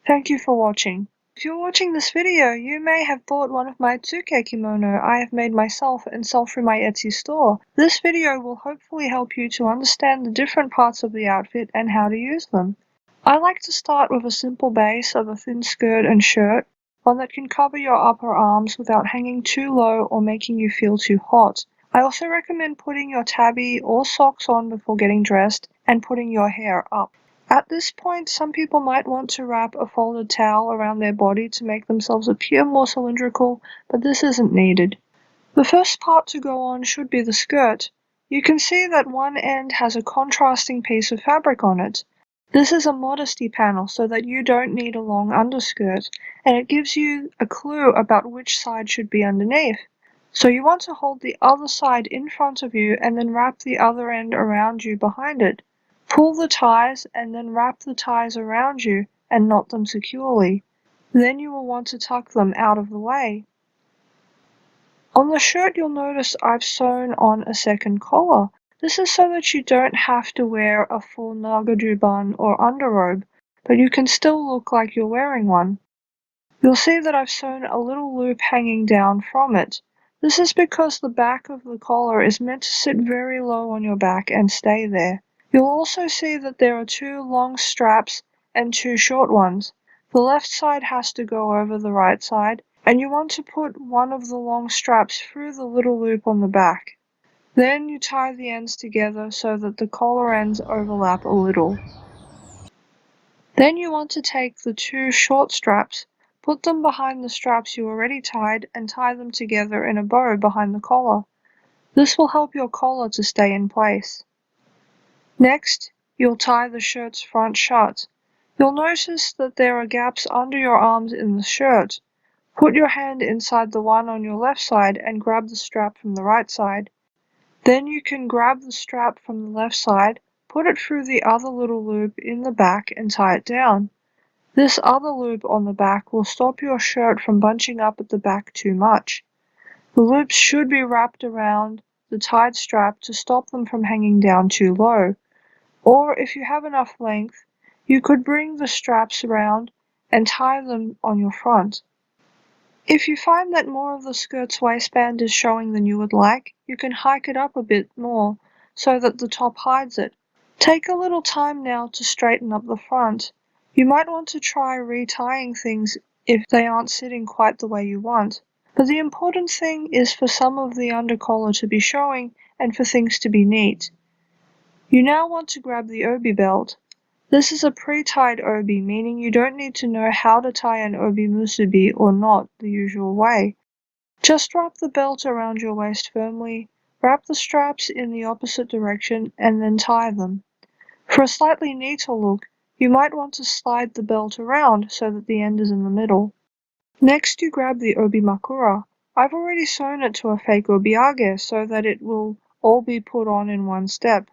Thank you for watching. If you're watching this video, you may have bought one of my tsuke kimono I have made myself and sell through my Etsy store. This video will hopefully help you to understand the different parts of the outfit and how to use them. I like to start with a simple base of a thin skirt and shirt, one that can cover your upper arms without hanging too low or making you feel too hot. I also recommend putting your tabi or socks on before getting dressed and putting your hair up. At this point, some people might want to wrap a folded towel around their body to make themselves appear more cylindrical, but this isn't needed. The first part to go on should be the skirt. You can see that one end has a contrasting piece of fabric on it. This is a modesty panel so that you don't need a long underskirt, and it gives you a clue about which side should be underneath. So you want to hold the other side in front of you and then wrap the other end around you behind it. Pull the ties and then wrap the ties around you and knot them securely. Then you will want to tuck them out of the way. On the shirt you'll notice I've sewn on a second collar. This is so that you don't have to wear a full nagajuban or underrobe, but you can still look like you're wearing one. You'll see that I've sewn a little loop hanging down from it. This is because the back of the collar is meant to sit very low on your back and stay there. You'll also see that there are two long straps and two short ones. The left side has to go over the right side, and you want to put one of the long straps through the little loop on the back. Then you tie the ends together so that the collar ends overlap a little. Then you want to take the two short straps, put them behind the straps you already tied, and tie them together in a bow behind the collar. This will help your collar to stay in place. Next, you'll tie the shirt's front shut. You'll notice that there are gaps under your arms in the shirt. Put your hand inside the one on your left side and grab the strap from the right side. Then you can grab the strap from the left side, put it through the other little loop in the back and tie it down. This other loop on the back will stop your shirt from bunching up at the back too much. The loops should be wrapped around the tied strap to stop them from hanging down too low. Or if you have enough length, you could bring the straps around and tie them on your front. If you find that more of the skirt's waistband is showing than you would like, you can hike it up a bit more so that the top hides it. Take a little time now to straighten up the front. You might want to try retying things if they aren't sitting quite the way you want. But the important thing is for some of the undercollar to be showing and for things to be neat. You now want to grab the obi belt. This is a pre-tied obi, meaning you don't need to know how to tie an obi musubi or knot the usual way. Just wrap the belt around your waist firmly, wrap the straps in the opposite direction, and then tie them. For a slightly neater look, you might want to slide the belt around so that the end is in the middle. Next you grab the obi makura. I've already sewn it to a fake obiage so that it will all be put on in one step.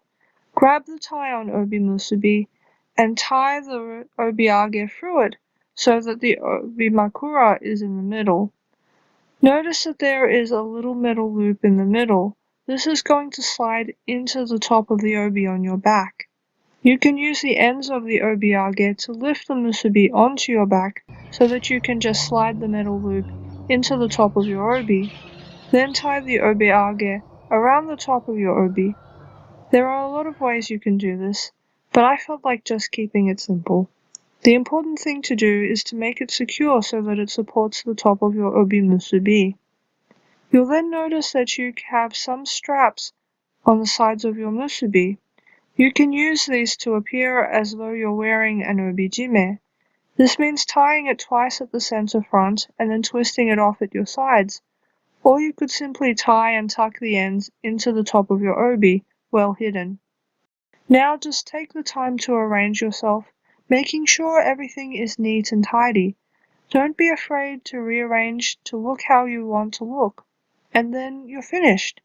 Grab the tie on obi musubi and tie the obiage through it so that the obi makura is in the middle. Notice that there is a little metal loop in the middle. This is going to slide into the top of the obi on your back. You can use the ends of the obiage to lift the musubi onto your back so that you can just slide the metal loop into the top of your obi. Then tie the obiage around the top of your obi. There are a lot of ways you can do this, but I felt like just keeping it simple. The important thing to do is to make it secure so that it supports the top of your obi musubi. You'll then notice that you have some straps on the sides of your musubi. You can use these to appear as though you're wearing an obijime. This means tying it twice at the center front and then twisting it off at your sides. Or you could simply tie and tuck the ends into the top of your obi, well hidden. Now just take the time to arrange yourself, making sure everything is neat and tidy. Don't be afraid to rearrange to look how you want to look. And then you're finished.